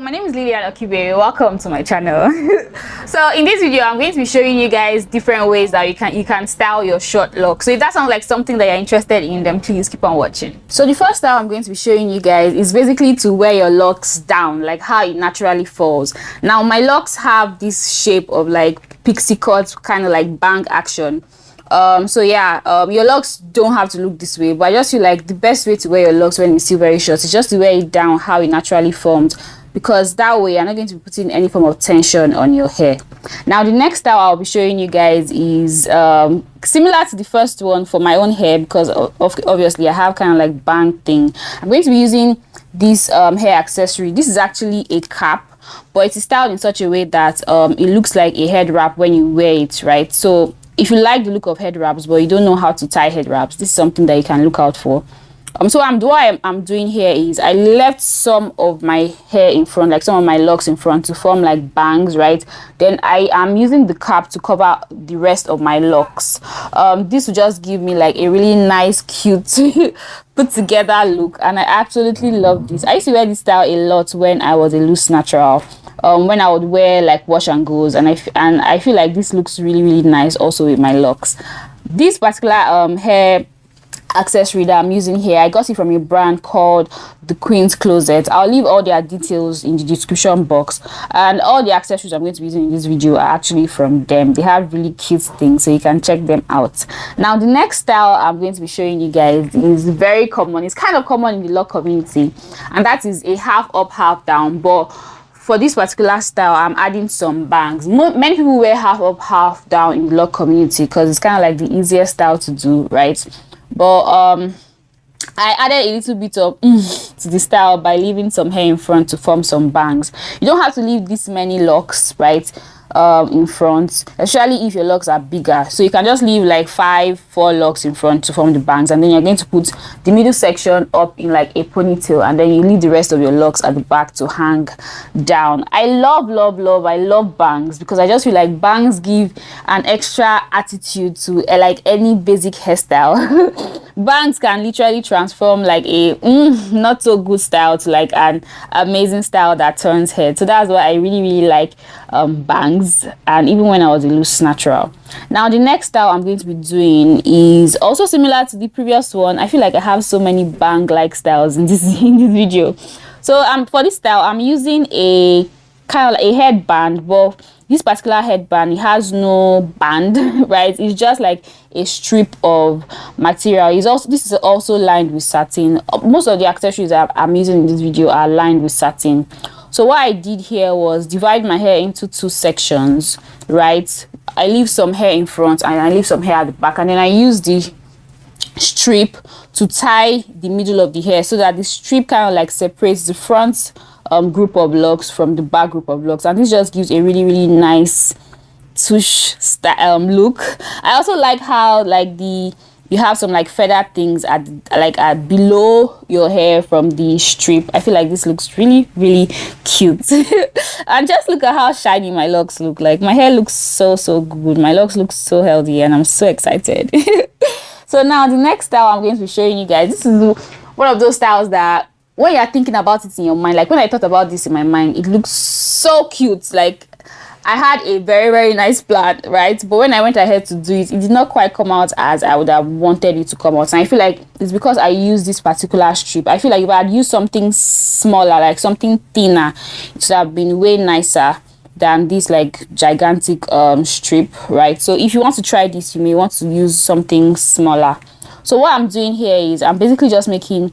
my name is Lilian Okibe. Welcome to my channel. So in this video, I'm going to be showing you guys different ways that you can style your short locks. So if that sounds like something that you're interested in, then please keep on watching. So the first style I'm going to be showing you guys is basically to wear your locks down, like how it naturally falls. Now my locks have this shape of like pixie cut, kind of like bang action. So yeah, your locks don't have to look this way, but I just feel like the best way to wear your locks when it's still very short is just to wear it down how it naturally formed, because that way you're not going to be putting any form of tension on your hair. Now the next style I'll be showing you guys is similar to the first one for my own hair, because obviously I have kind of like bang thing. I'm going to be using this hair accessory. This is actually a cap, but it is styled in such a way that it looks like a head wrap when you wear it, right? So if you like the look of head wraps but you don't know how to tie head wraps, this is something that you can look out for. So what I'm doing here is I left some of my hair in front, like some of my locks in front, to form like bangs, right? Then I am using the cap to cover the rest of my locks. This will just give me like a really nice, cute put together look, and I absolutely love this. I used to wear this style a lot when I was a loose natural. When I would wear like wash and goes, and I feel like this looks really nice also with my locks. This particular hair accessory that I'm using here, I got it from a brand called The Queen's Closet. I'll leave all their details in the description box, and all the accessories I'm going to be using in this video are actually from them. They have really cute things, so you can check them out. Now the next style I'm going to be showing you guys is very common. It's kind of common in the lock community, and that is a half up half down. But for this particular style, I'm adding some bangs. Many people wear half up half down in the lock community because it's kind of like the easiest style to do, right? But I added a little bit of to the style by leaving some hair in front to form some bangs. You don't have to leave this many locks, right, in front, especially if your locks are bigger. So you can just leave like 4 locks in front to form the bangs, and then you're going to put the middle section up in like a ponytail, and then you leave the rest of your locks at the back to hang down. I love bangs, because I just feel like bangs give an extra attitude to like any basic hairstyle. Bangs can literally transform like a not so good style to like an amazing style that turns head. So that's why I really like bangs, and even when I was a loose natural. Now the next style I'm going to be doing is also similar to the previous one. I feel like I have so many bang like styles in this video. So for this style I'm using a kind of like a headband, but this particular headband, it has no band, right? It's just like a strip of material. This is also lined with satin. Most of the accessories that I'm using in this video are lined with satin. So what I did here was divide my hair into 2 sections, right? I leave some hair in front and I leave some hair at the back, and then I use the strip to tie the middle of the hair, so that the strip kind of like separates the front group of locks from the back group of locks, and this just gives a really nice tush style look. I also like how like you have some like feather things at below your hair from the strip. I feel like this looks really cute. And just look at how shiny my locks look. Like my hair looks so good. My locks look so healthy, and I'm so excited. So now the next style I'm going to be showing you guys, this is one of those styles that when you're thinking about it in your mind, like when I thought about this in my mind, it looks so cute. Like I had a very nice plan, right? But when I went ahead to do it, it did not quite come out as I would have wanted it to come out. And I feel like it's because I used this particular strip. I feel like if I had used something smaller, like something thinner, it would have been way nicer than this like gigantic strip, right? So if you want to try this, you may want to use something smaller. So what I'm doing here is I'm basically just making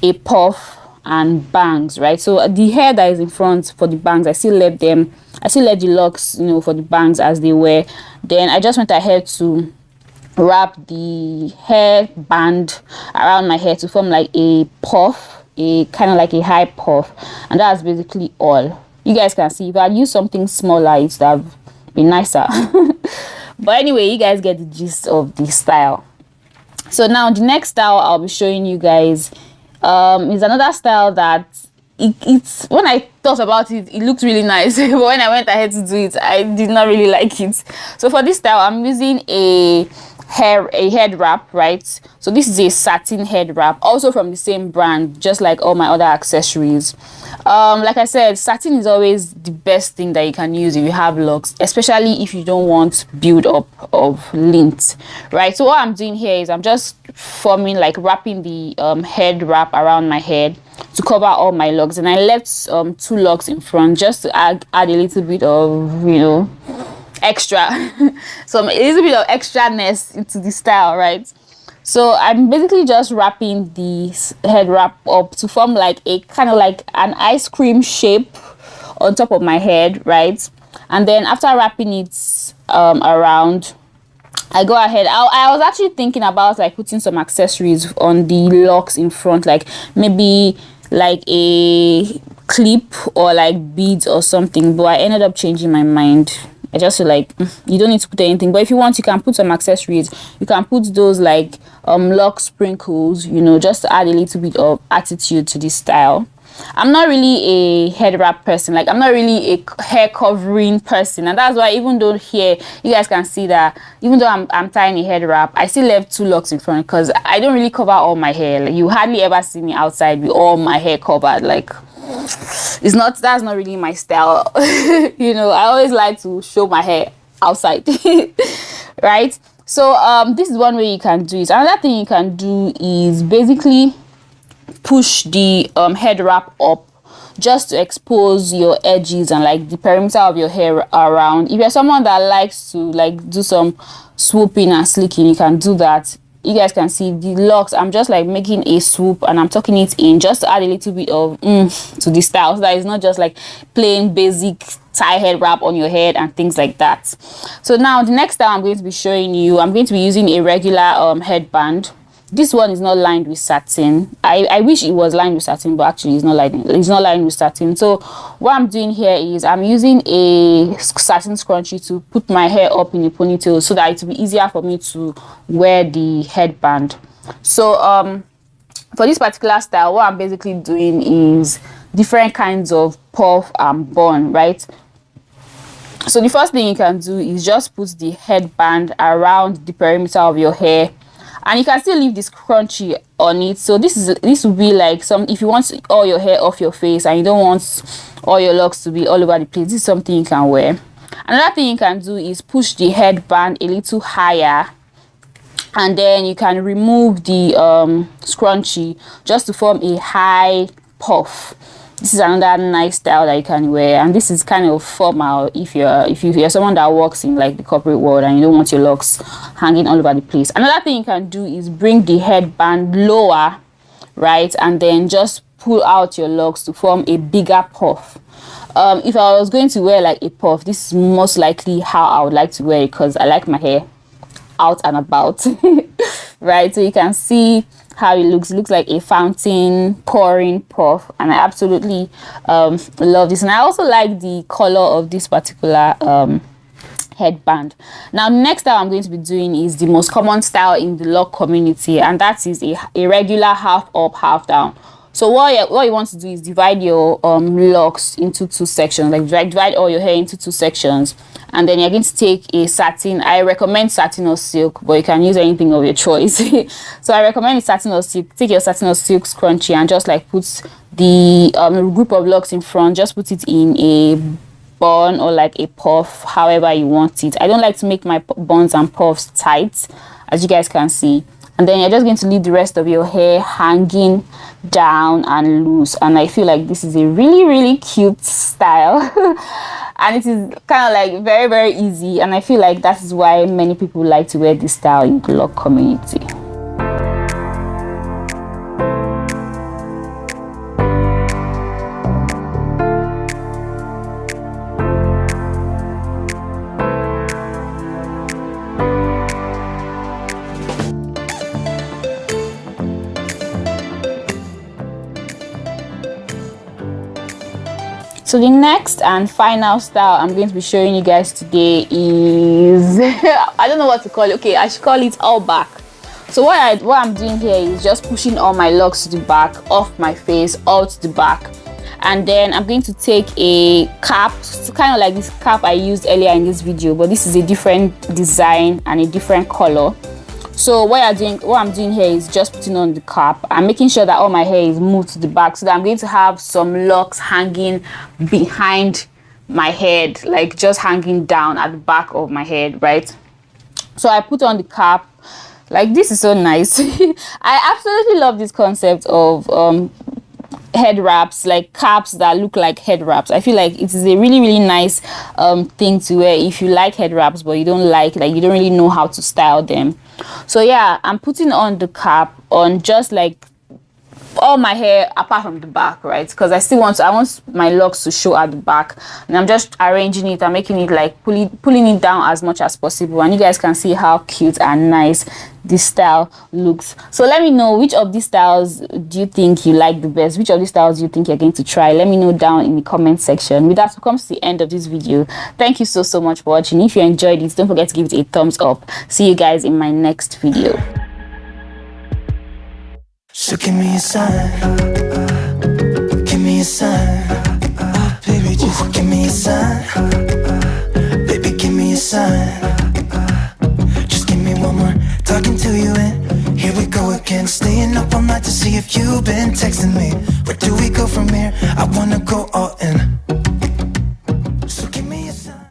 a puff and bangs, right? So the hair that is in front for the bangs, I still let the locks, you know, for the bangs as they were. Then I just went ahead to wrap the hair band around my hair to form like a puff, a kind of like a high puff, and that's basically all. You guys can see if I used something smaller, it would have been nicer. But anyway, you guys get the gist of the style. So now the next style I'll be showing you guys is another style that it's when I thought about it, it looked really nice, but when I went ahead to do it, I did not really like it. So for this style I'm using a head wrap, right? So this is a satin head wrap, also from the same brand, just like all my other accessories. Like I said, satin is always the best thing that you can use if you have locks, especially if you don't want build up of lint, right? So what I'm doing here is I'm just forming, like wrapping the head wrap around my head to cover all my locks, and I left 2 locks in front just to add a little bit of, you know, extra so a little bit of extraness into the style, right? So I'm basically just wrapping the head wrap up to form like a kind of like an ice cream shape on top of my head, right? And then after wrapping it around, I go ahead. I was actually thinking about like putting some accessories on the locks in front, like maybe like a clip or like beads or something, but I ended up changing my mind. I just feel like you don't need to put anything, but if you want, you can put some accessories. You can put those like lock sprinkles, you know, just to add a little bit of attitude to this style. I'm not really a head wrap person, like I'm not really a hair covering person, and that's why even though here you guys can see that even though I'm tying a head wrap, I still left 2 locks in front because I don't really cover all my hair. Like, you hardly ever see me outside with all my hair covered. Like, that's not really my style. You know, I always like to show my hair outside. Right? So this is one way you can do it. Another thing you can do is basically push the head wrap up just to expose your edges and like the perimeter of your hair around. If you're someone that likes to like do some swooping and slicking, you can do that. You guys can see the locks, I'm just like making a swoop and I'm tucking it in just to add a little bit of to the style, so that it's not just like plain basic tie head wrap on your head and things like that. So now the next style I'm going to be showing you, I'm going to be using a regular headband. This one is not lined with satin. I wish it was lined with satin, but actually it's not lined with satin. So what I'm doing here is I'm using a satin scrunchie to put my hair up in a ponytail so that it will be easier for me to wear the headband. So for this particular style, what I'm basically doing is different kinds of puff and bun, right? So the first thing you can do is just put the headband around the perimeter of your hair, and you can still leave this scrunchie on it. So this will be like some, if you want all your hair off your face and you don't want all your locks to be all over the place, this is something you can wear. Another thing you can do is push the headband a little higher, and then you can remove the scrunchie just to form a high puff. This is another nice style that you can wear, and this is kind of formal if you're someone that works in like the corporate world and you don't want your locks hanging all over the place. Another thing you can do is bring the headband lower, right, and then just pull out your locks to form a bigger puff. If I was going to wear like a puff, this is most likely how I would like to wear it because I like my hair out and about. Right, so you can see how it looks. It looks like a fountain pouring puff, and I absolutely love this. And I also like the color of this particular headband. Now next style I'm going to be doing is the most common style in the lock community, and that is a regular half up, half down. So what you want to do is divide your locks into 2 sections, like divide all your hair into 2 sections, and then you're going to take a satin. I recommend satin or silk, but you can use anything of your choice. So I recommend satin or silk. Take your satin or silk scrunchie and just like put the group of locks in front, just put it in a bun or like a puff, however you want it. I don't like to make my buns and puffs tight, as you guys can see. And then you're just going to leave the rest of your hair hanging down and loose, and I feel like this is a really cute style. And it is kind of like very easy, and I feel like that is why many people like to wear this style in the lock community. So the next and final style I'm going to be showing you guys today is I don't know what to call it. Okay, I should call it all back. So what I'm doing here is just pushing all my locks to the back, off my face, all to the back, and then I'm going to take a cap, kind of like this cap I used earlier in this video, but this is a different design and a different color. So what I'm doing here is just putting on the cap. I'm making sure that all my hair is moved to the back, so that I'm going to have some locks hanging behind my head, like just hanging down at the back of my head, right? So I put on the cap. Like, this is so nice. I absolutely love this concept of head wraps, like caps that look like head wraps. I feel like it is a really nice thing to wear if you like head wraps, but you don't really know how to style them. So yeah, I'm putting on the cap on just like all my hair apart from the back, right? Because I want my locks to show at the back, and I'm just arranging it and making it like pulling it down as much as possible, and you guys can see how cute and nice this style looks. So let me know, which of these styles do you think you like the best? Which of these styles do you think you're going to try? Let me know down in the comment section. With that, we come to the end of this video. Thank you so much for watching. If you enjoyed it, don't forget to give it a thumbs up. See you guys in my next video. So give me a sign, give me a sign, oh baby, just give me a sign, baby, give me a sign, just give me one more, talking to you and here we go again, staying up all night to see if you've been texting me, where do we go from here, I wanna go all